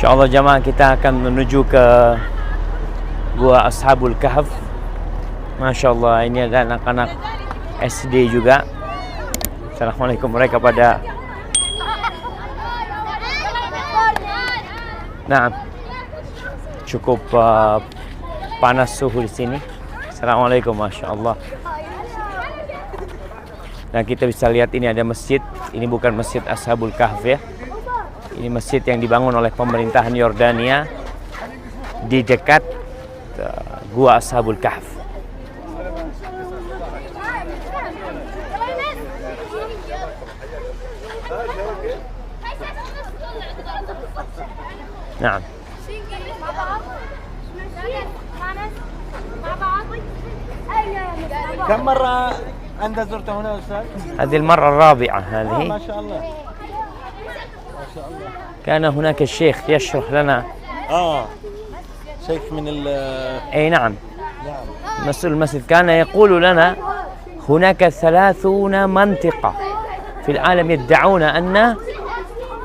Insyaallah jamaah kita akan menuju ke Gua Ashabul Kahf. Masya Allah, ini ada anak-anak SD juga. Assalamualaikum mereka pada. Nah, cukup panas suhu di sini. Assalamualaikum, masya Allah. Dan kita bisa lihat ini ada masjid. Ini bukan masjid Ashabul Kahf ya. Ini masjid yang dibangun oleh pemerintahan Yordania di dekat Gua Ashabul Kahf. نعم. كم مرة أنت زرت هنا أستاذ؟ هذه المرة الرابعة هذه. ما شاء الله. ما شاء الله. كان هناك الشيخ يشرح لنا. شيخ من أي نعم. نعم. مسؤول المسجد كان يقول لنا هناك 30 منطقة في العالم يدعون أن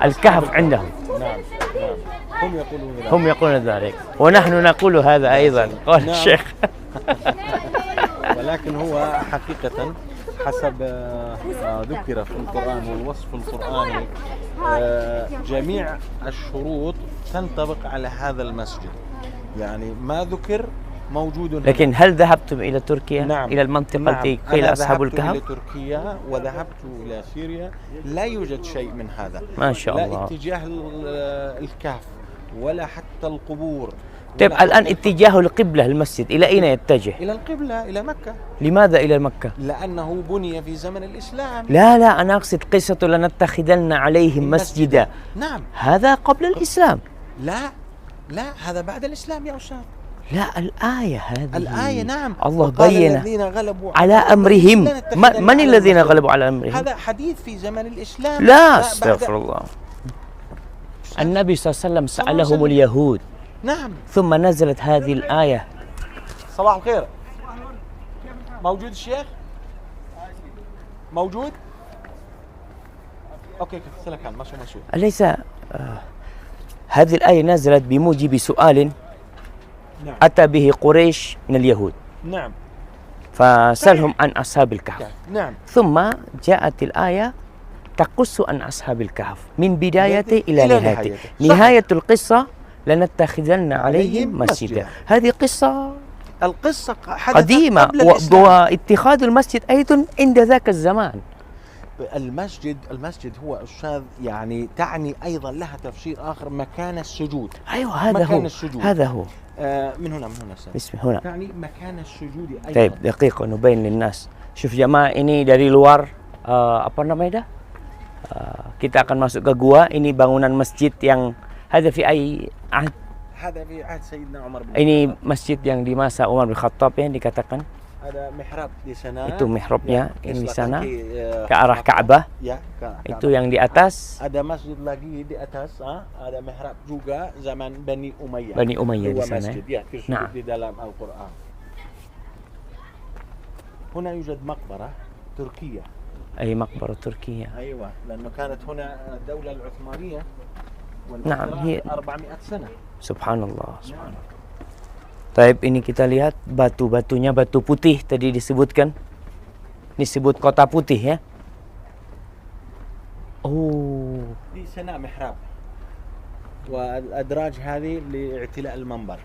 الكهف عندهم. نعم. هم يقولون ذلك ونحن نقول هذا أيضا. قال نعم. الشيخ. ولكن هو حقيقة حسب ذكر في القرآن والوصف القرآني جميع الشروط تنطبق على هذا المسجد، يعني ما ذكر موجود هنا. لكن هل ذهبتم إلى تركيا؟ نعم. إلى المنطقة نعم. التي قيل أصحاب ذهبت الكهف؟ إلى تركيا وذهبت إلى سوريا، لا يوجد شيء من هذا. ما شاء الله. لا اتجاه الكهف ولا حتى القبور. طيب الآن اتجاه القبلة المسجد إلى أين يتجه؟ إلى القبلة، إلى مكة. لماذا إلى مكة؟ لأنه بني في زمن الإسلام. لا أنا أقصد قصة لنتخذن عليهم مسجدا. نعم. هذا قبل الإسلام. لا هذا بعد الإسلام يا أستاذ. لا الآية هذه. الآية نعم. الله بين على أمرهم. من الذين غلبوا على أمرهم؟ هذا حديث في زمن الإسلام. لا استغفر الله. النبي صلى الله عليه وسلم سألهم اليهود. نعم. ثم نزلت هذه الآية. صباح الخير. موجود الشيخ؟ موجود؟ أوكي سلكان ماشي. أليس هذه الآية نزلت بموجب سؤال نعم. أتى به قريش من اليهود. نعم. فسألهم عن أصحاب الكهف. نعم. ثم جاءت الآية تقص عن أصحاب الكهف من بدايته إلى نهايته. نهاية القصة لنتخذن عليهم مسجدا. هذه قصة القصة قديمة واتخاذ المسجد أيضا عند ذاك الزمان. المسجد هو أستاذ يعني تعني أيضا لها تفسير آخر، مكان السجود. أيوة هذا مكان هو. السجود. هذا هو. من هنا اسمه هنا. تعني مكان السجود أيضا. طيب دقيقة نبين للناس. شوف جماعة ini dari luar apa namanya dah? Kita akan masuk ke gua. Ini bangunan masjid yang هذا في أي عهد؟ هذا في عهد سيدنا عمر بن Ini masjid yang di masa Umar bin Khattab yang dikatakan. Ada mihrab di sana. Itu mihrabnya Ya, ini di sana ke arah Ka'bah. Ya, ke arah Itu yang di atas. Ada masjid lagi di atas, ada mihrab juga zaman Bani Umayyah. Bani Umayyah di sana. masjid ya, Nah. di dalam Al-Qur'an. هنا يوجد مقبرة تركية. أي مقبرة تركية. أيوة، لأنه كانت هنا الدولة العثمانية. نعم هي 400 سنة. Subhanallah. Taib ini kita lihat batu-batunya batu putih tadi disebutkan. Disebut kota putih ya. Oh. دي سناء محراب. والأدراج هذه لاعتلاء المنبر.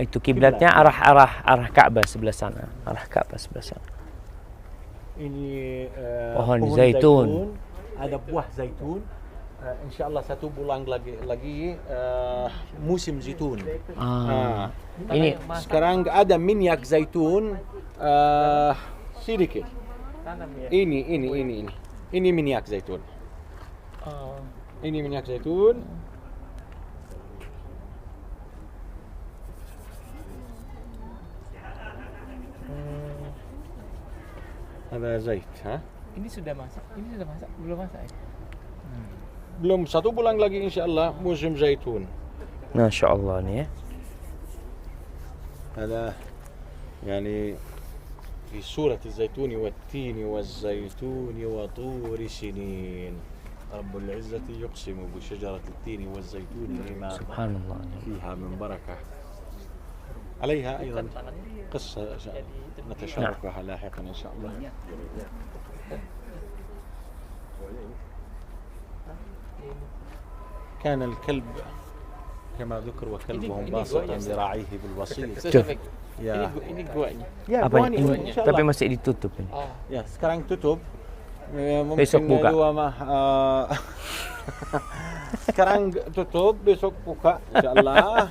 Itu kiblatnya arah Ka'bah sebelah sana. Arah Ka'bah sebelah sana. Ini pohon zaitun. Ada buah zaitun. InsyaAllah satu bulan lagi musim zaitun. Ini sekarang ada minyak zaitun sedikit. Ini minyak zaitun. Ini minyak zaitun. Ada zait, Ini sudah masak. Belum masak ya? Belum, satu bulan lagi insyaallah musim zaitun. Masya Allah nih ya. هذا يعني في سورة الزيتون والتين والزيتون وطور سنين. رب العزة يقسم بشجرة التين والزيتون لما Subhanallah. فيها من بركة. عليها أيضا قصة نتشاركها لاحقا إن شاء الله. كان الكلب كما ذكر وكلبهم باسطا ذراعيه بالوصيد. Ya. Ini guanya. Ya, Apa buani, ini? insya Tapi Allah. masih ditutup ini. Oh. Ya, sekarang tutup. Mungkin Besok buka. Sekarang tutup, besok buka insyaallah.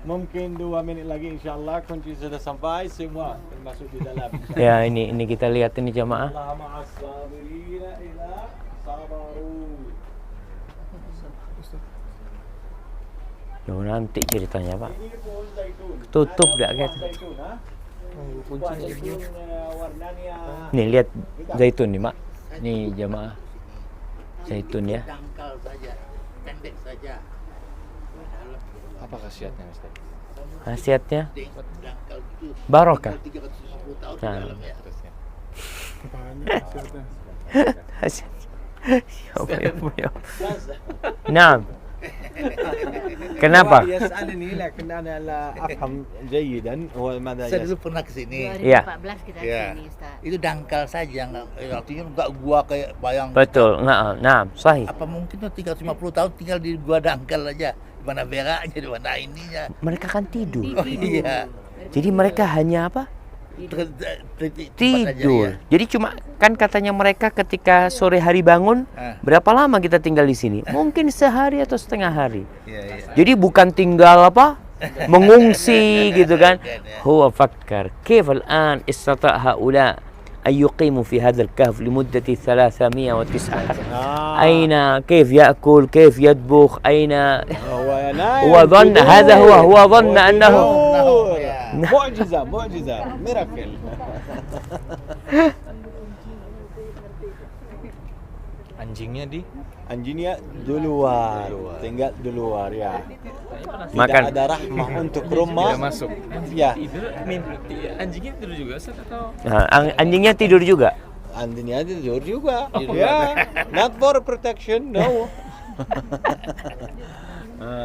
Mungkin 2 menit lagi insyaallah kunci sudah sampai semua termasuk di dalam. Ya, ini kita lihat ini jamaah. Allah ma'as sabirina ila sabaru. Loh, nanti ceritanya Pak. Ini pohon zaitun. Tutup Ada dah pohon kan? zaitun, ha? Pohon zaitun warnanya Nih lihat zaitun nih Mak. Nih jamaah. Zaitun ya. Dangkal saja, pendek saja. Apa khasiatnya Ustaz? Khasiatnya Dangkal itu barokah. 350 tahun di Nah. dalam ya. Khasiatnya. Nah. Kenapa? يسألني لكن أنا لا أفهم جيدا هو ماذا Saya dulu يسأل. pernah ke sini. Iya. 2014 kita Ya. sini Ustaz. Itu dangkal saja, artinya enggak gua kayak bayang. Betul. Nah, sahih. Apa mungkin tuh 350 tahun tinggal di gua dangkal aja, di mana beraknya, di mana ininya. Mereka kan tidur. Oh iya. Jadi mereka hanya apa? Tempat aja, Tidur. ya. Jadi cuma kan katanya mereka ketika sore hari bangun, Ah. berapa lama kita tinggal di sini? Mungkin sehari atau setengah hari. Iya, iya. Jadi bukan tinggal apa? Mengungsi gitu kan. Huwa fakkar كيف الآن استطاع هؤلاء أن يقيموا في هذا الكهف لمدة 309 أين كيف يأكل كيف يطبخ أين هو نايم هو ظن بدون- هذا هو ظن أنه معجزة ميراكل. Anjingnya di Anjingnya di luar, tinggal di luar ya. Makan. Tidak ada rahmah untuk rumah. tidak masuk. Ya, Tidur, anjingnya tidur juga Ustaz atau? Nah, anjingnya tidur juga. anjingnya tidur juga. Ya, not for protection, no.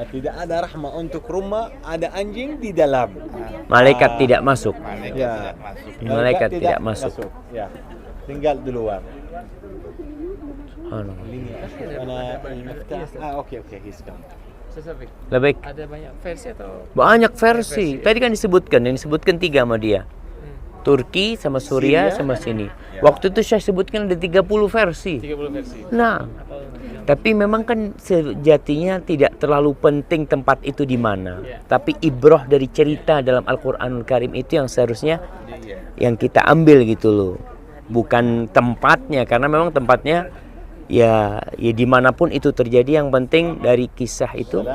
Tidak ada rahmah untuk rumah, ada anjing di dalam. Malaikat tidak masuk. Ya, Malaikat tidak masuk. Ya, tinggal di luar. Subhanallah. Oke, he's come. Ustaz Syafiq, Lebih ada banyak versi atau? banyak versi. Tadi kan disebutkan, yang disebutkan 3 sama dia. Turki sama Suria sama sini. Waktu itu saya sebutkan ada 30 versi. 30 versi. Nah, tapi memang kan sejatinya tidak terlalu penting tempat itu di mana. Tapi ibrah dari cerita dalam Al-Qur'anul Karim itu yang seharusnya yang kita ambil gitu loh. Bukan tempatnya, karena memang tempatnya ya dimanapun itu terjadi, yang penting dari kisah itu.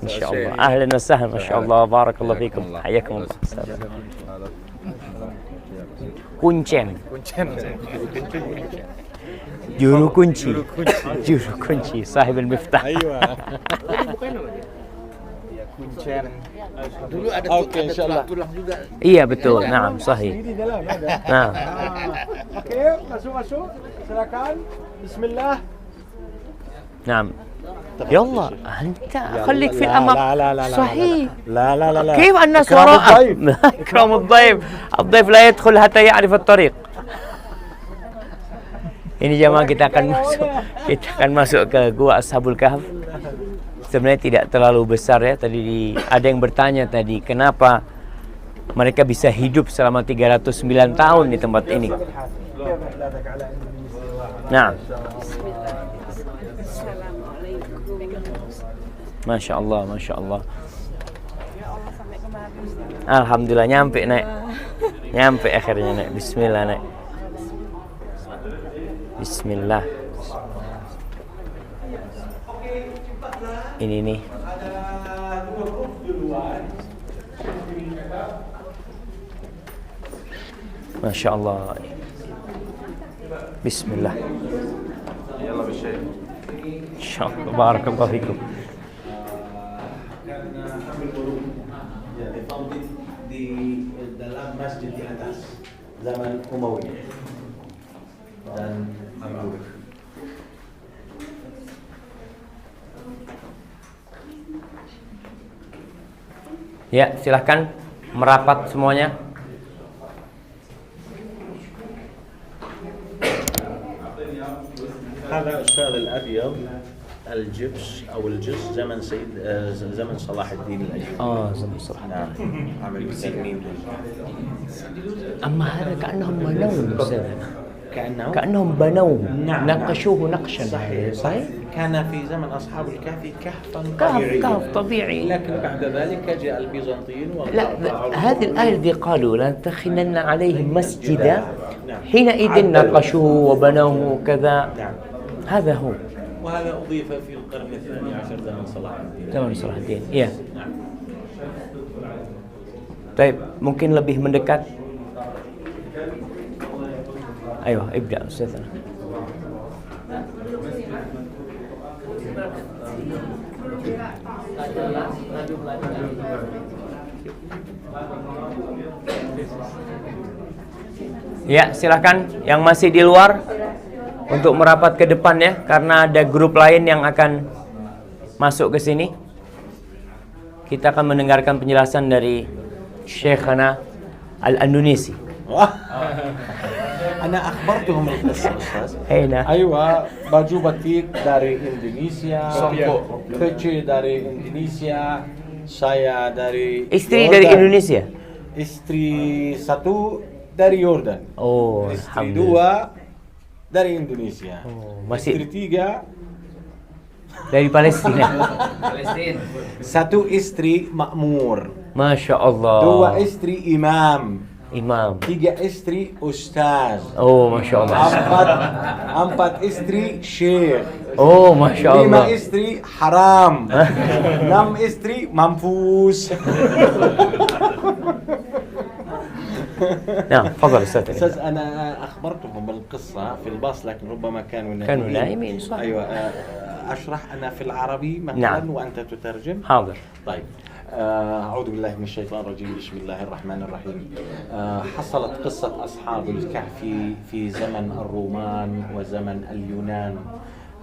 Insyaallah. Ahlan wa sahlan, masyaallah, barakallahu fikum. Hayakumullah. Kuncen. Juru kunci. Juru kunci, sahib al-miftah. Dulu ada Oke, insyaallah. tulang juga. Iya betul. Nah, sahih. Di dalam ada. Nah, Oke, masuk. Silakan. Bismillah. نعم يلا أنت خليك في الأمام صحيح لا كيف الناس وراءك إكرام الضيف الضيف لا يدخل حتى يعرف الطريق ini jamaah kita akan masuk ke gua Ashabul Kahf. Sebenarnya tidak terlalu besar ya. Tadi ada yang bertanya tadi kenapa mereka bisa hidup selama 309 tahun di tempat ini. Nah, Masya Allah, Masya Allah. Alhamdulillah nyampe Nek. Nyampe akhirnya Nek. Bismillah Nek. Bismillah. Ini nih. Masya Allah. Bismillah. Insya Allah. Barakallahu fikum. Karena ambil di dalam masjid di atas. zaman Umayyah dan Mamluk. Ya, silahkan merapat semuanya. هذا أستاذ الأبيض الجبس أو الجس زمن زمن صلاح الدين الأيوبي. زمن صلاح. نعم عمل ترميم. أما هذا كأنهم بنوه أستاذ. كأنهم بنوه. نعم. نقشوه نقشا. صحيح. كان في زمن أصحاب الكهف كهفا كهف طبيعي. لكن بعد ذلك جاء البيزنطيين لا، هذه الآية التي قالوا لن تخنن عليهم مسجدا نعم. حينئذ نقشوه وبنوه كذا. نعم. هذا هو وهذا أضيف في القرن الثاني عشر زمن صلاح الدين. زمن صلاح الدين. Iya. نعم. Baik, mungkin lebih mendekat. Ayo, ibda Ustaz. Ya, silakan yang masih di luar untuk merapat ke depan ya, karena ada grup lain yang akan masuk ke sini. Kita akan mendengarkan penjelasan dari Syekhana Al-Indonesi. أنا أخبرتهم القصة أستاذ. Aina. أيوة baju batik dari Indonesia, kece dari Indonesia, saya dari Istri Yordan. dari Indonesia. Istri satu dari Yordan. Oh, Istri alhamdulillah. dua dari Indonesia. Oh, masih Istri tiga, dari Palestina. satu istri makmur, Masya Allah. dua istri imam, Imam. tiga istri ustaz, Oh, Masya Allah. empat istri syekh, Oh, Masya lima Allah. istri haram, enam istri mampus. Nah, تفضل أستاذ. أستاذ أنا أخبرتهم بالقصة في الباص لكن ربما كانوا نائمين صح. أيوة أشرح أنا في العربي مثلا نعم. وأنت تترجم. حاضر. طيب أعوذ بالله من الشيطان الرجيم بسم الله الرحمن الرحيم. حصلت قصة أصحاب الكهف في زمن الرومان وزمن اليونان،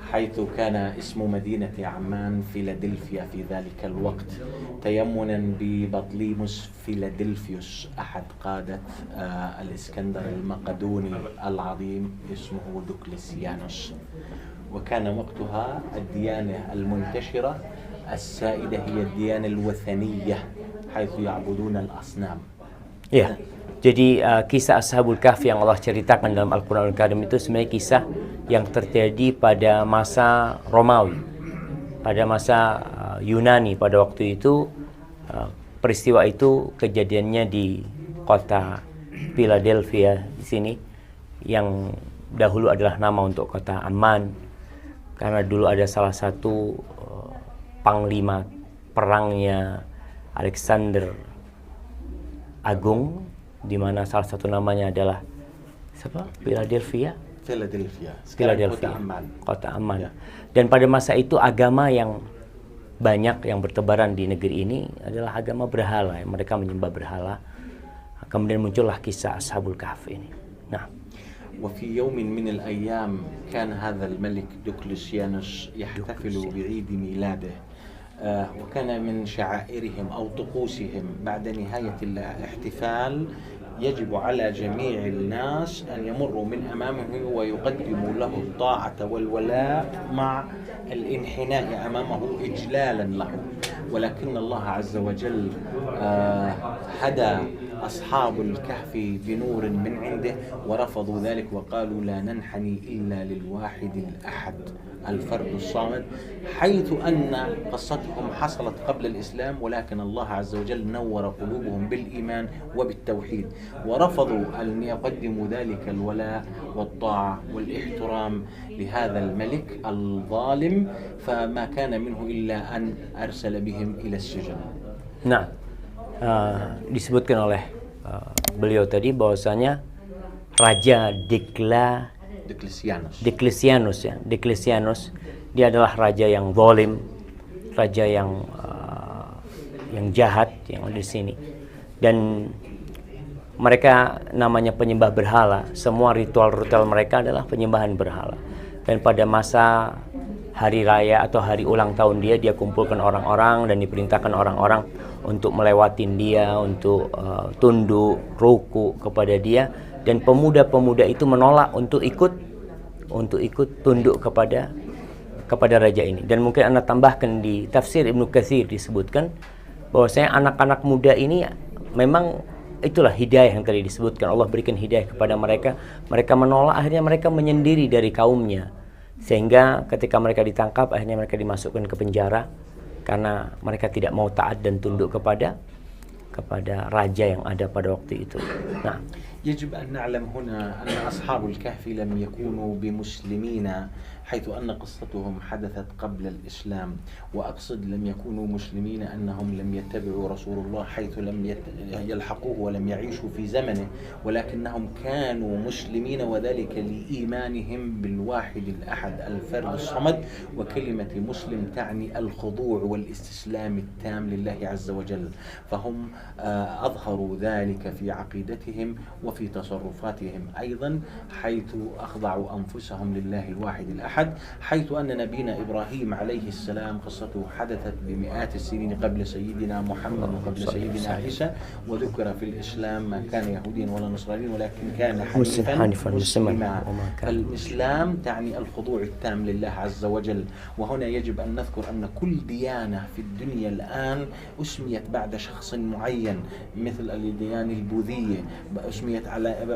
حيث كان اسم مدينة عمان فيلادلفيا في ذلك الوقت، تيمنا ببطليموس فيلادلفيوس أحد قادة الإسكندر المقدوني العظيم اسمه دوكليسيانوس. وكان وقتها الديانة المنتشرة السائدة هي الديانة الوثنية حيث يعبدون الأصنام. Ya, jadi kisah Ashabul Kahfi yang Allah ceritakan dalam Al-Quran Al-Karim itu sebenarnya kisah yang terjadi pada masa Romawi, pada masa Yunani pada waktu itu. Peristiwa itu kejadiannya di kota Philadelphia di sini, yang dahulu adalah nama untuk kota Amman, karena dulu ada salah satu panglima perangnya Alexander Agung, di mana salah satu namanya adalah siapa? Philadelphia. Kota Amman. Ya. Dan pada masa itu agama yang banyak yang bertebaran di negeri ini adalah agama berhala. Mereka menyembah berhala. Kemudian muncullah kisah Ashabul Kahfi ini. Nah, وفي يوم من الأيام كان هذا الملك دوكليسيانوس يحتفل بعيد ميلاده، وكان من شعائرهم أو طقوسهم بعد نهاية الاحتفال يجب على جميع الناس أن يمروا من أمامه ويقدموا له الطاعة والولاء مع الانحناء أمامه إجلالا له. ولكن الله عز وجل هدى أصحاب الكهف بنور من عنده ورفضوا ذلك وقالوا لا ننحني إلا للواحد الأحد الفرد الصامد، حيث أن قصتهم حصلت قبل الإسلام ولكن الله عز وجل نور قلوبهم بالإيمان وبالتوحيد ورفضوا أن يقدموا ذلك الولاء والطاعة والاحترام لهذا الملك الظالم، فما كان منه إلا أن أرسل بهم إلى السجن. nah disebutkan oleh beliau tadi bahwasanya Raja Diocletianus dia adalah raja yang zalim, raja yang jahat yang ada di sini. Dan mereka namanya penyembah berhala. Semua ritual-ritual mereka adalah penyembahan berhala. Dan pada masa hari raya atau hari ulang tahun dia kumpulkan orang-orang dan diperintahkan orang-orang untuk melewatin dia, untuk tunduk, ruku kepada dia. Dan pemuda-pemuda itu menolak untuk ikut tunduk kepada raja ini. Dan mungkin Anda tambahkan di tafsir Ibnu Katsir disebutkan bahwasanya anak-anak muda ini memang itulah hidayah yang tadi disebutkan. Allah berikan hidayah kepada mereka. Mereka menolak, akhirnya mereka menyendiri dari kaumnya. Sehingga ketika mereka ditangkap, akhirnya mereka dimasukkan ke penjara karena mereka tidak mau taat dan tunduk kepada raja yang ada pada waktu itu. Nah, يجب أن نعلم هنا أن أصحاب الكهف لم يكونوا بمسلمين، حيث أن قصتهم حدثت قبل الإسلام. وأقصد لم يكونوا مسلمين أنهم لم يتبعوا رسول الله حيث لم يلحقوه ولم يعيشوا في زمنه، ولكنهم كانوا مسلمين، وذلك لإيمانهم بالواحد الأحد الفرد الصمد. وكلمة مسلم تعني الخضوع والاستسلام التام لله عز وجل، فهم أظهروا ذلك في عقيدتهم وفي تصرفاتهم أيضا، حيث أخضعوا أنفسهم لله الواحد الأحد، حيث أن نبينا إبراهيم عليه السلام قصته حدثت بمئات السنين قبل سيدنا محمد وقبل سيدنا عيسى، وذكر في الإسلام ما كان يهوديا ولا نصرانيا ولكن كان حنيفا مسلما. فالإسلام تعني الخضوع التام لله عز وجل. وهنا يجب أن نذكر أن كل ديانة في الدنيا الآن أسميت بعد شخص معين، مثل الديانة البوذية أسميت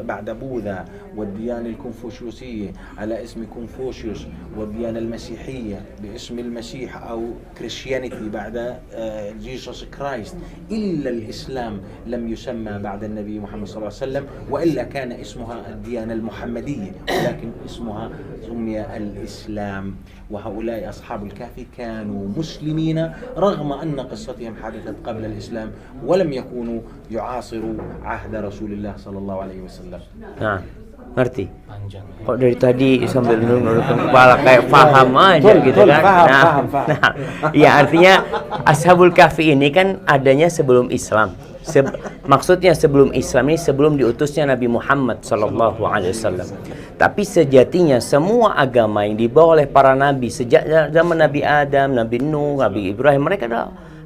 بعد بوذا، والديانة الكونفوشيوسية على اسم كونفوشيوس، والديانة المسيحية باسم المسيح أو كريستيانيتي بعد جيسوس كرايست. إلا الإسلام لم يسمى بعد النبي محمد صلى الله عليه وسلم، وإلا كان اسمها الديانة المحمدية، ولكن اسمها سمي الإسلام. وهؤلاء أصحاب الكهف كانوا مسلمين رغم أن قصتهم حدثت قبل الإسلام ولم يكونوا يعاصروا عهد رسول الله صلى الله عليه وسلم. nah, ngerti? Kok dari tadi sambil nunduk kepala kayak paham aja gitu kan? Paham. Nah, ya artinya Ashabul Kahfi ini kan adanya sebelum Islam. Maksudnya sebelum Islam ini sebelum diutusnya Nabi Muhammad sallallahu alaihi wasallam. Tapi sejatinya semua agama yang dibawa oleh para nabi sejak zaman Nabi Adam, Nabi Nuh, Nabi Ibrahim, mereka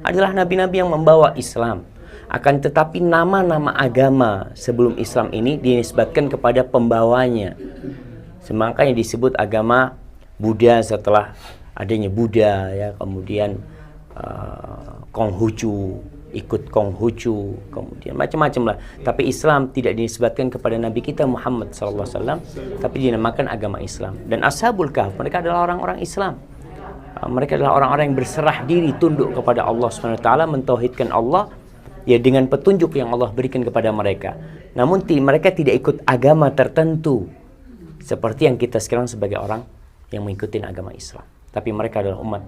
adalah nabi-nabi yang membawa Islam. Akan tetapi nama-nama agama sebelum Islam ini dinisbatkan kepada pembawanya. Makanya disebut agama Buddha setelah adanya Buddha, ya, kemudian Konghucu, ikut Konghucu, kemudian macam-macam lah. Tapi Islam tidak dinisbatkan kepada Nabi kita Muhammad SAW, tapi dinamakan agama Islam. Dan Ashabul Kahf, mereka adalah orang-orang Islam. Mereka adalah orang-orang yang berserah diri, tunduk kepada Allah SWT, mentauhidkan Allah, ya, dengan petunjuk yang Allah berikan kepada mereka. Namun mereka tidak ikut agama tertentu seperti yang kita sekarang sebagai orang yang mengikuti agama Islam. Tapi mereka adalah umat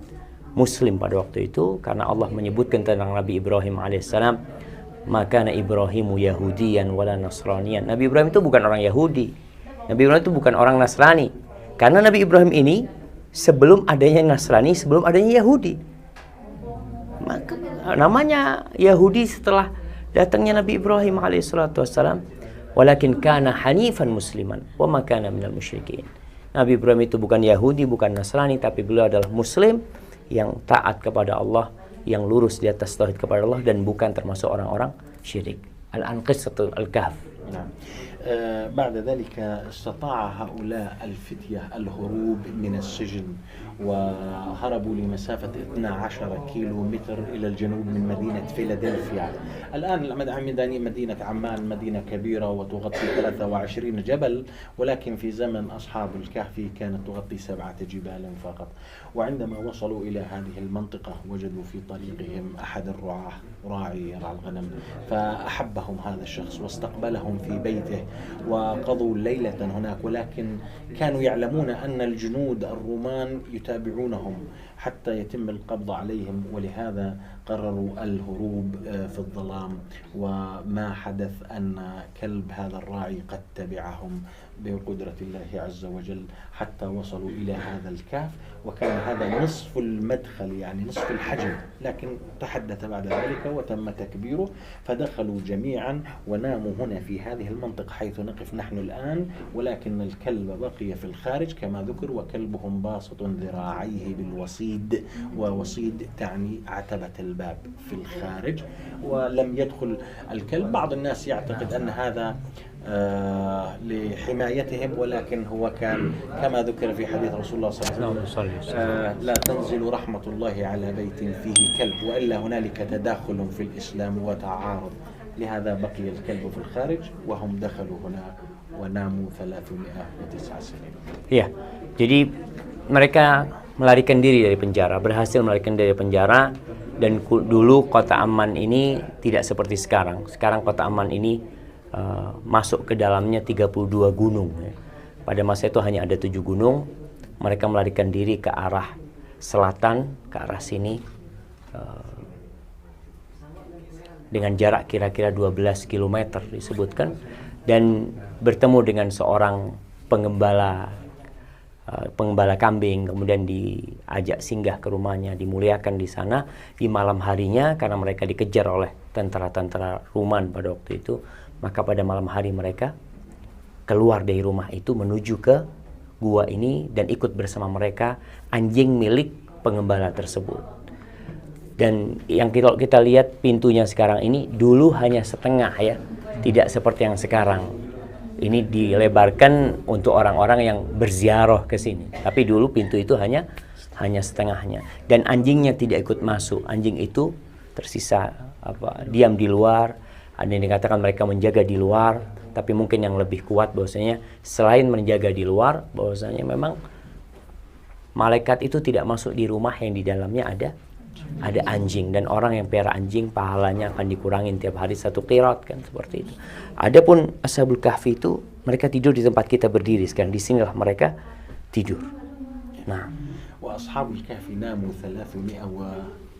Muslim pada waktu itu, karena Allah menyebutkan tentang Nabi Ibrahim alaihissalam, maka Ibrahimu Yahudiyan wala Nasraniyan. Nabi Ibrahim itu bukan orang Yahudi, Nabi Ibrahim itu bukan orang Nasrani, karena Nabi Ibrahim ini sebelum adanya Nasrani, sebelum adanya Yahudi. Maka namanya Yahudi setelah datangnya Nabi Ibrahim alaihissalam. Walakin kana hanifan musliman wa ma kana minal musyrikin. Nabi Ibrahim itu bukan Yahudi, bukan Nasrani, tapi beliau adalah Muslim yang taat kepada Allah, yang lurus di atas tauhid kepada Allah, dan bukan termasuk orang-orang syirik. Al-Qissatul Al-Kahf. بعد ذلك استطاع هؤلاء الفتية الهروب من السجن، وهربوا لمسافة 12 كيلو متر إلى الجنوب من مدينة فيلادلفيا. الآن مدينة عمان مدينة كبيرة وتغطي 23 جبل، ولكن في زمن أصحاب الكهف كانت تغطي 7 جبال فقط. وعندما وصلوا إلى هذه المنطقة وجدوا في طريقهم أحد الرعاة، راعي يرعى الغنم، فأحبهم هذا الشخص واستقبلهم في بيته وقضوا ليلة هناك، ولكن كانوا يعلمون أن الجنود الرومان يتابعونهم، حتى يتم القبض عليهم، ولهذا قرروا الهروب في الظلام. وما حدث أن كلب هذا الراعي قد تبعهم بقدرة الله عز وجل حتى وصلوا إلى هذا الكهف، وكان هذا نصف المدخل يعني نصف الحجم، لكن تحدث بعد ذلك وتم تكبيره، فدخلوا جميعا وناموا هنا في هذه المنطقة حيث نقف نحن الآن، ولكن الكلب بقي في الخارج كما ذكر، وكلبهم باسط ذراعيه بالوصيد، ووصيد تعني عتبة الباب في الخارج، ولم يدخل الكلب. بعض الناس يعتقد أن هذا لحمايتهم، ولكن هو كان كما ذكر في حديث رسول الله صلى الله عليه وسلم لا تنزل رحمة الله على بيت فيه كلب، وإلا هنالك تداخل في الإسلام وتعارض، لهذا بقي الكلب في الخارج وهم دخلوا هنا وناموا 309 سنين. Ya, jadi mereka melarikan diri dari penjara, berhasil melarikan diri dari penjara, dan dulu kota Amman ini tidak seperti sekarang. Sekarang kota Amman ini masuk ke dalamnya 32 gunung. Pada masa itu hanya ada 7 gunung. Mereka melarikan diri ke arah selatan, ke arah sini, dengan jarak kira-kira 12 km disebutkan, dan bertemu dengan seorang pengembala kambing, kemudian diajak singgah ke rumahnya, dimuliakan di sana di malam harinya karena mereka dikejar oleh tentara-tentara Roman pada waktu itu. Maka pada malam hari mereka keluar dari rumah itu menuju ke gua ini, dan ikut bersama mereka anjing milik pengembala tersebut. Dan yang kita lihat pintunya sekarang ini dulu hanya setengah ya, tidak seperti yang sekarang. Ini dilebarkan untuk orang-orang yang berziarah ke sini. Tapi dulu pintu itu hanya setengahnya. Dan anjingnya tidak ikut masuk. Anjing itu tersisa diam di luar. Ada yang dikatakan mereka menjaga di luar, tapi mungkin yang lebih kuat bahwasanya selain menjaga di luar, bahwasanya memang malaikat itu tidak masuk di rumah yang di dalamnya ada anjing, dan orang yang pelihara anjing pahalanya akan dikurangin tiap hari 1 qirat kan, seperti itu. Adapun Ashabul Kahfi itu mereka tidur di tempat kita berdiri sekarang, di sinilah mereka tidur. Nah, wa Ashabul Kahfi namu 309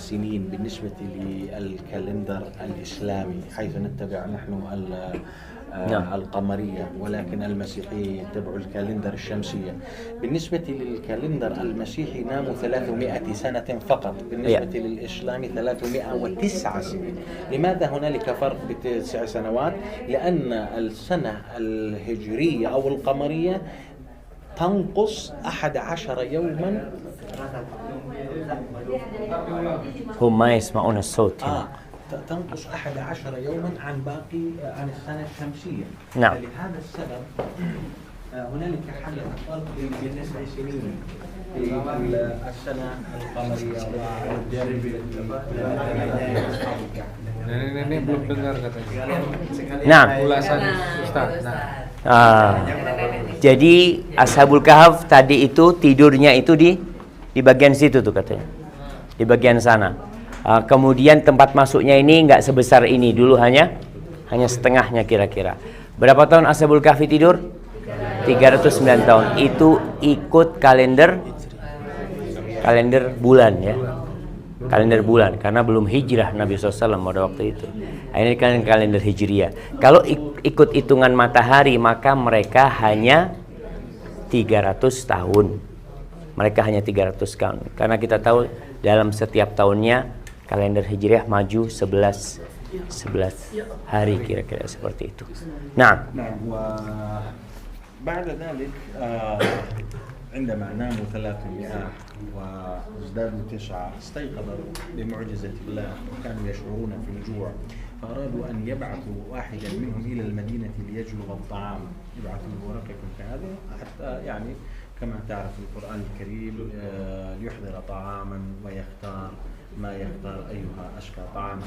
سنين بالنسبة للكالندر الإسلامي، حيث نتبع نحن القمرية، ولكن المسيحية يتبع الكالندر الشمسية. بالنسبة للكالندر المسيحي ناموا 300 سنة فقط، بالنسبة للإسلام 309 سنين. لماذا هنالك فرق ب9 سنوات؟ لأن السنة الهجرية أو القمرية تنقص 11 يوما. هم ما يسمعون الصوت تنقص 11 يوما عن السنة الشمسية. نعم. فلهذا السبب هنالك حدث فرق بين 9 سنين في السنة القمرية Nenek-nenek belum dengar katanya. Nah, Ulasan Ustaz. Jadi Ashabul Kahf tadi itu tidurnya itu di bagian situ tuh katanya, di bagian sana. Kemudian tempat masuknya ini nggak sebesar ini, dulu hanya setengahnya kira-kira. Berapa tahun Ashabul Kahfi tidur? 309 tahun. Itu ikut kalender bulan ya, kalender bulan, karena belum hijrah Nabi SAW pada waktu itu. Ini kan kalender hijriah. Kalau ikut hitungan matahari maka mereka hanya 300 tahun. Mereka hanya 300 tahun. Karena kita tahu dalam setiap tahunnya kalender hijriah maju 11 hari kira-kira seperti itu. Nah, بعد ذلك عندما ناموا 300 وازدادوا 9 استيقظوا بمعجزة الله وكانوا يشعرون في الجوع، فأرادوا أن يبعثوا واحدا منهم إلى المدينة ليجلب الطعام. يبعثوا ورقكم كهذا حتى يعني كما تعرف القرآن الكريم يحضر طعاما ويختار ما يختار أيها أشقى طعاما.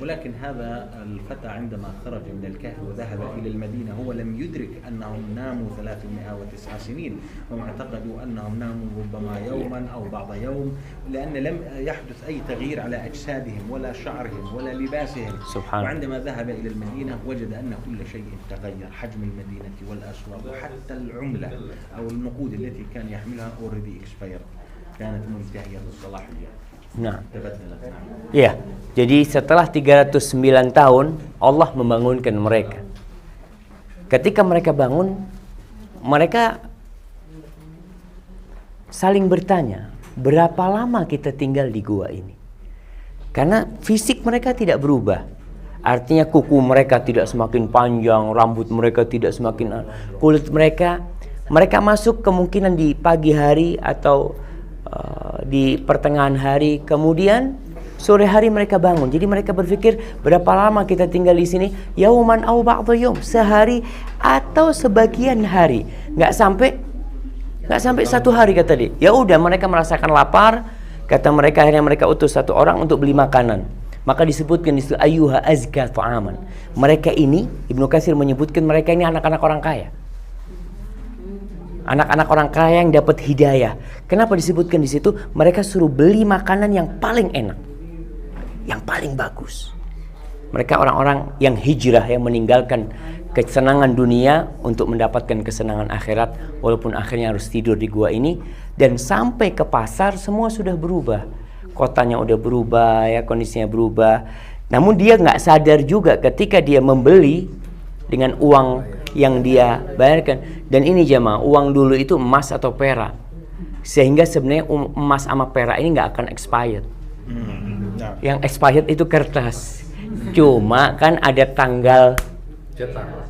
ولكن هذا الفتى عندما خرج من الكهف وذهب إلى المدينة هو لم يدرك أنهم ناموا 309 سنين، هم اعتقدوا أنهم ناموا ربما يوما أو بعض يوم، لأن لم يحدث أي تغيير على أجسادهم ولا شعرهم ولا لباسهم. سبحان. وعندما ذهب إلى المدينة وجد أن كل شيء تغير، حجم المدينة والأسواق وحتى العملة أو النقود التي كان يحملها already expired. كانت منتهية الصلاحية. Nah, تبدلت. نعم. ya. Jadi setelah 309 tahun Allah membangunkan mereka. Ketika mereka bangun, mereka saling bertanya, berapa lama kita tinggal di gua ini? Karena fisik mereka tidak berubah. Artinya kuku mereka tidak semakin panjang, rambut mereka tidak semakin, kulit mereka masuk kemungkinan di pagi hari atau di pertengahan hari, kemudian sore hari mereka bangun. Jadi mereka berpikir, berapa lama kita tinggal di sini? Yauman au ba'dhu yaum, sehari atau sebagian hari. Nggak sampai 1 hari kata dia. Ya udah, mereka merasakan lapar. Kata mereka, akhirnya mereka utus 1 orang untuk beli makanan. Maka disebutkan di situ ayyuha azka ta'aman. Mereka ini, Ibnu Katsir menyebutkan mereka ini anak-anak orang kaya. Anak-anak orang kaya yang dapat hidayah. Kenapa disebutkan di situ? Mereka suruh beli makanan yang paling enak, yang paling bagus. Mereka orang-orang yang hijrah, yang meninggalkan kesenangan dunia untuk mendapatkan kesenangan akhirat, walaupun akhirnya harus tidur di gua ini. Dan sampai ke pasar semua sudah berubah, kotanya udah berubah, ya kondisinya berubah. Namun dia nggak sadar juga ketika dia membeli dengan uang yang dia bayarkan. Dan ini jemaah, uang dulu itu emas atau perak, sehingga sebenarnya emas sama perak ini nggak akan expired. Yang expired itu kertas, cuma kan ada tanggal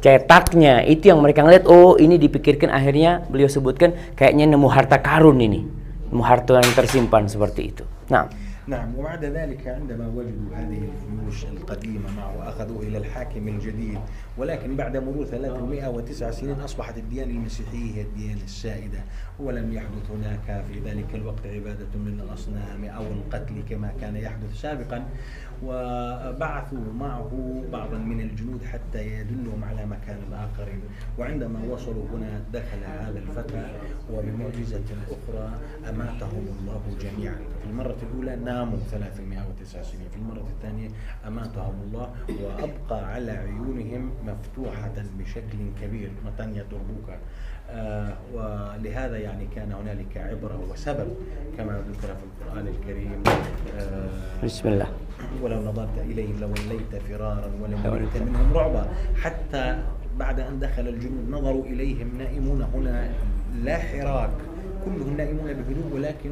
cetaknya. Itu yang mereka ngeliat, oh ini dipikirkan. Akhirnya beliau sebutkan kayaknya nemu harta karun ini, nemu harta yang tersimpan seperti itu. Nah, نعم. وبعد ذلك عندما وجدوا هذه الفلوس القديمة معه أخذوه إلى الحاكم الجديد، ولكن بعد مرور 309 سنين أصبحت الديانة المسيحية هي الديانة السائدة، ولم يحدث هناك في ذلك الوقت عبادة للأصنام أو القتل كما كان يحدث سابقا. وبعثوا معه بعضا من الجنود حتى يدلهم على مكان الآخرين. وعندما وصلوا هنا دخل هذا الفتى وبمعجزة أخرى أماتهم الله جميعا. في المرة الأولى ناموا 309 سنين، في المرة الثانية أماتهم الله وأبقى على عيونهم مفتوحة بشكل كبير متانية تربوكا. ولهذا يعني كان هنالك عبرة وسبب كما ذكر في القرآن الكريم. بسم الله. ولو نظرت إليهم لوليت فرارا ولملئت منهم رعبا. حتى بعد أن دخل الجنود نظروا إليهم نائمون هنا لا حراك، كلهم نائمون بهدوء، ولكن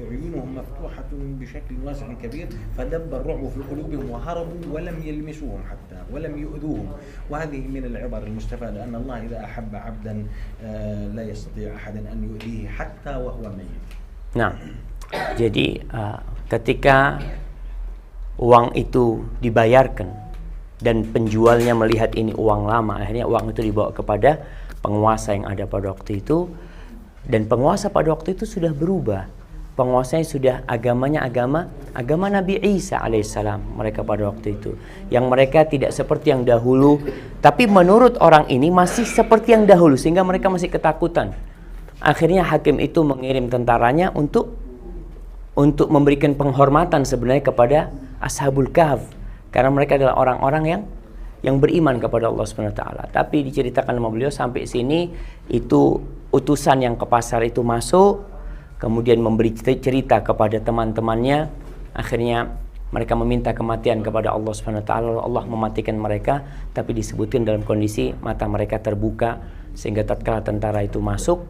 عيونهم مفتوحة بشكل واسع كبير، فدب الرعب في قلوبهم وهربوا ولم يلمسوهم حتى ولم يؤذوهم. وهذه من العبر المستفادة أن الله إذا أحب عبدا لا يستطيع أحد أن يؤذيه حتى وهو ميت. Nah, jadi ketika uang itu dibayarkan dan penjualnya melihat ini uang lama, akhirnya uang itu dibawa kepada penguasa yang ada pada waktu itu. Dan penguasa pada waktu itu sudah berubah. Penguasanya sudah agamanya agama Nabi Isa alaihissalam. Mereka pada waktu itu, yang mereka tidak seperti yang dahulu, tapi menurut orang ini masih seperti yang dahulu, sehingga mereka masih ketakutan. Akhirnya hakim itu mengirim tentaranya untuk memberikan penghormatan sebenarnya kepada Ashabul Kahf, karena mereka adalah orang-orang yang beriman kepada Allah Subhanahu wa taala. Tapi diceritakan sama beliau sampai sini, itu utusan yang ke pasar itu masuk, kemudian memberi cerita kepada teman-temannya. Akhirnya mereka meminta kematian kepada Allah Subhanahu wa taala. Allah mematikan mereka, tapi disebutkan dalam kondisi mata mereka terbuka, sehingga tatkala tentara itu masuk,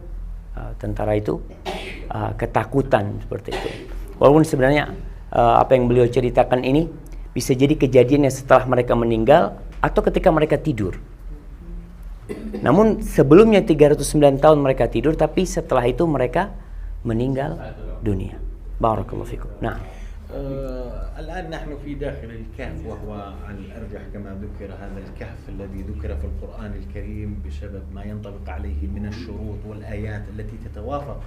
ketakutan seperti itu. Walaupun sebenarnya apa yang beliau ceritakan ini bisa jadi kejadiannya setelah mereka meninggal atau ketika mereka tidur. Namun sebelumnya 309 tahun mereka tidur, tapi setelah itu mereka meninggal dunia. Barakallahu fikum. Nah, الآن نحن في داخل الكهف، وهو على الأرجح كما ذكر هذا الكهف الذي ذكر في القرآن الكريم بسبب ما ينطبق عليه من الشروط والآيات التي تتوافق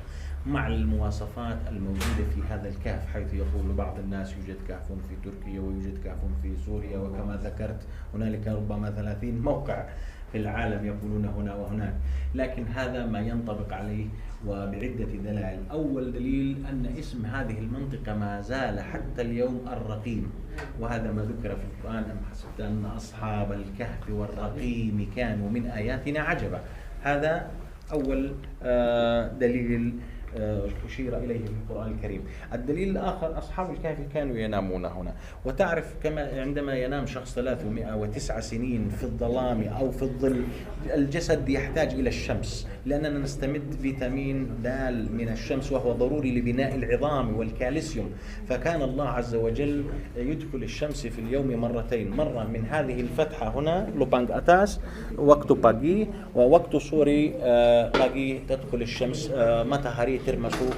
مع المواصفات الموجودة في هذا الكهف، حيث يقول بعض الناس يوجد كهف في تركيا ويوجد كهف في سوريا، وكما ذكرت هنالك ربما 30 موقع في العالم يقولون هنا وهناك. لكن هذا ما ينطبق عليه وبعدة دلائل. أول دليل أن اسم هذه المنطقة ما زال حتى اليوم الرقيم، وهذا ما ذكر في القرآن: أم حسبت أن أصحاب الكهف والرقيم كانوا من آياتنا عجبا. هذا أول دليل أشير إليه في القرآن الكريم. الدليل الآخر أصحاب الكهف كانوا ينامون هنا، وتعرف كما عندما ينام شخص 309 سنين في الظلام أو في الظل الجسد يحتاج إلى الشمس، لأننا نستمد فيتامين د من الشمس وهو ضروري لبناء العظام والكالسيوم. فكان الله عز وجل يدخل الشمس في اليوم مرتين، مرة من هذه الفتحة هنا lubang atas waktu pagi ووقت sore lagi تدخل الشمس matahari termasuk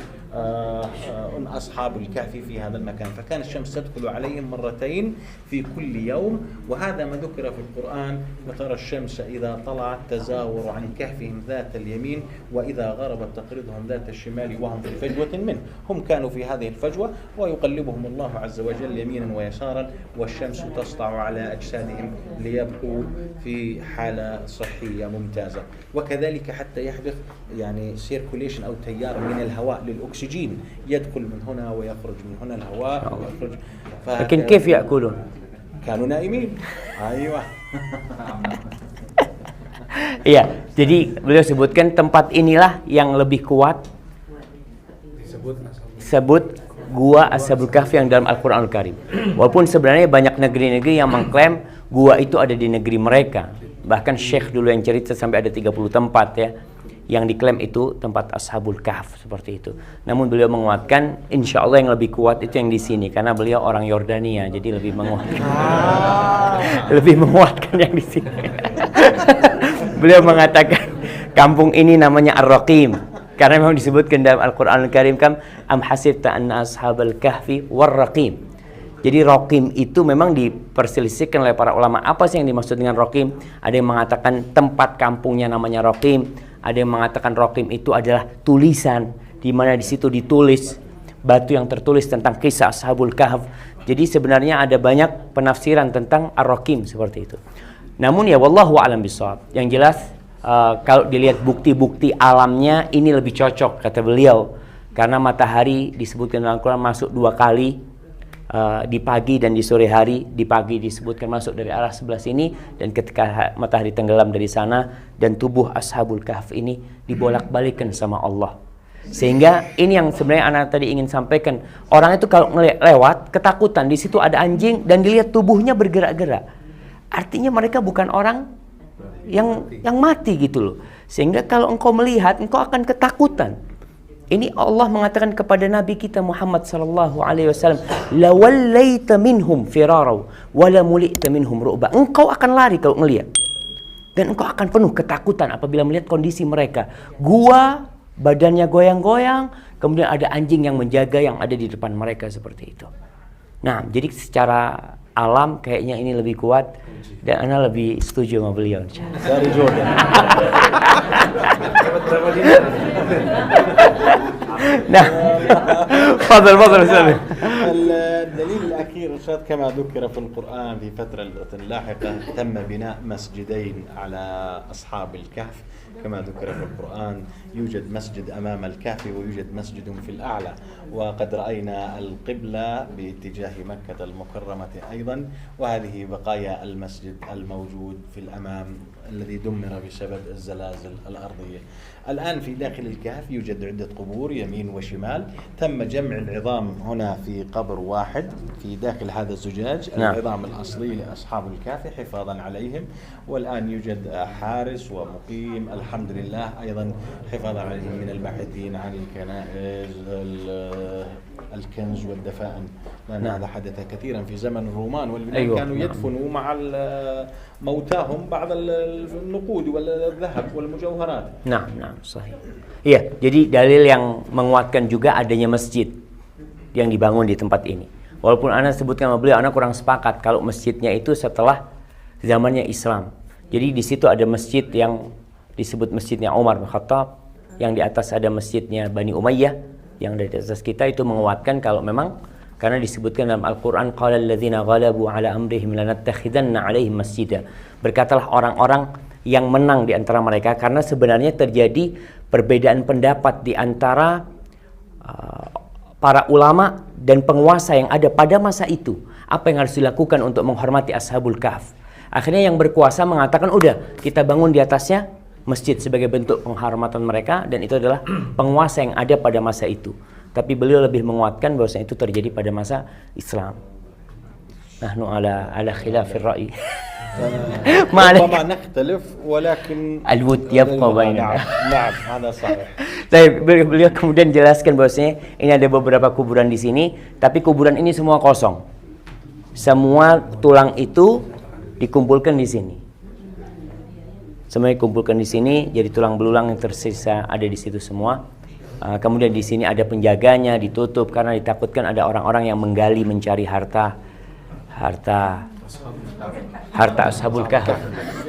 أصحاب الكهف في هذا المكان. فكان الشمس تدخل عليهم مرتين في كل يوم، وهذا ما ذكر في القرآن: وترى الشمس إذا طلعت تزاور عن كهفهم ذات اليمين وإذا غربت تقرضهم ذات الشمال وهم في فجوة منه. هم كانوا في هذه الفجوة ويقلبهم الله عز وجل يمينا ويسارا، والشمس تسطع على أجسادهم ليبقوا في حالة صحية ممتازة. وكذلك حتى يحدث يعني سيركوليشن أو تيار من الهواء للأكسجين يدخل من هنا ويخرج من هنا الهواء ويخرج. لكن كيف يأكلون؟ كانوا نائمين. أيوة. Iya, jadi beliau sebutkan tempat inilah yang lebih kuat disebut gua Ashabul Kahfi yang dalam Al-Quranul Karim. Walaupun sebenarnya banyak negeri-negeri yang mengklaim gua itu ada di negeri mereka. Bahkan Syekh dulu yang cerita sampai ada 30 tempat ya yang diklaim itu tempat Ashabul Kahf seperti itu. Namun beliau menguatkan insya Allah yang lebih kuat itu yang di sini karena beliau orang Yordania, jadi lebih menguatkan. Lebih menguatkan yang di sini. Beliau mengatakan kampung ini namanya Ar-Raqim karena memang disebutkan dalam Al-Qur'an Al-Karim kan am hasibta anna ashabal kahfi war-raqim. Jadi Raqim itu memang diperselisihkan oleh para ulama apa sih yang dimaksud dengan Raqim. Ada yang mengatakan tempat kampungnya namanya Raqim, ada yang mengatakan Raqim itu adalah tulisan di mana di situ ditulis batu yang tertulis tentang kisah Ashabul Kahf. Jadi sebenarnya ada banyak penafsiran tentang Ar-Raqim seperti itu. Namun ya wallahu a'lam bishawab. Yang jelas kalau dilihat bukti-bukti alamnya ini lebih cocok kata beliau karena matahari disebutkan dalam Al-Quran masuk 2 kali di pagi dan di sore hari. Di pagi disebutkan masuk dari arah sebelah sini dan ketika matahari tenggelam dari sana, dan tubuh Ashabul Kahf ini dibolak-balikkan sama Allah. Sehingga ini yang sebenarnya anak tadi ingin sampaikan. Orang itu kalau lewat ketakutan, di situ ada anjing dan dilihat tubuhnya bergerak-gerak. Artinya mereka bukan orang yang mati gitu loh. Sehingga kalau engkau melihat, engkau akan ketakutan. Ini Allah mengatakan kepada Nabi kita Muhammad sallallahu alaihi wasallam, "La wallaita minhum firarau wa la mulita minhum ru'ba." Engkau akan lari kalau ngelihat. Dan engkau akan penuh ketakutan apabila melihat kondisi mereka. Gua badannya goyang-goyang, kemudian ada anjing yang menjaga yang ada di depan mereka seperti itu. Nah, jadi secara alam kayaknya ini lebih kuat dan ana lebih setuju sama beliau. Dari Jordan. Nah, fadal Ustaz. الدليل الأخير أستاذ كما ذكر في القرآن في فترة لاحقة تم بناء مسجدين على أصحاب الكهف كما ذكر في القرآن. يوجد مسجد أمام الكهف ويوجد مسجد في الأعلى، وقد رأينا القبلة باتجاه مكة المكرمة أيضا، وهذه بقايا المسجد الموجود في الأمام الذي دمر بسبب الزلازل الأرضية. الآن في داخل الكهف يوجد عدة قبور يمين وشمال. تم جمع العظام هنا في قبر واحد في داخل هذا الزجاج. العظام الأصلي لأصحاب الكهف حفاظا عليهم، والآن يوجد حارس ومقيم الحمد لله أيضا حفاظا عليهم من الباحثين عن الكنائس الكنز والدفائن، لأن هذا حدث كثيرا في زمن الرومان واليونان. كانوا يدفنوا مع موتاهم بعض النقود والذهب والمجوهرات. Nah, sahih. Iya, jadi dalil yang menguatkan juga adanya masjid yang dibangun di tempat ini. Walaupun ana sebutkan sama beliau, ana kurang sepakat kalau masjidnya itu setelah zamannya Islam. Jadi di situ ada masjid yang disebut masjidnya Umar bin Khattab, yang di atas ada masjidnya Bani Umayyah, yang dari atas kita itu menguatkan kalau memang karena disebutkan dalam Al-Quran qala alladzina ghalabu ala amrihim lanattakhidanna alaihim masjida. Berkatalah orang-orang yang menang di antara mereka, karena sebenarnya terjadi perbedaan pendapat di antara para ulama dan penguasa yang ada pada masa itu. Apa yang harus dilakukan untuk menghormati Ashabul Kahf? Akhirnya yang berkuasa mengatakan udah kita bangun di atasnya masjid sebagai bentuk penghormatan mereka, dan itu adalah penguasa yang ada pada masa itu. Tapi beliau lebih menguatkan bahwasanya itu terjadi pada masa Islam. Nahnu ala khilafir ra'i. ربما نختلف ولكن الود يبقى بيننا. نعم هذا صحيح. Tapi beliau kemudian jelaskan bahwasanya ini ada beberapa kuburan di sini, tapi kuburan ini semua kosong. Semua tulang itu dikumpulkan di sini. Semua dikumpulkan di sini, jadi tulang belulang yang tersisa ada di situ semua. Kemudian di sini ada penjaganya, ditutup karena ditakutkan ada orang-orang yang menggali mencari harta Ashabul Kahf.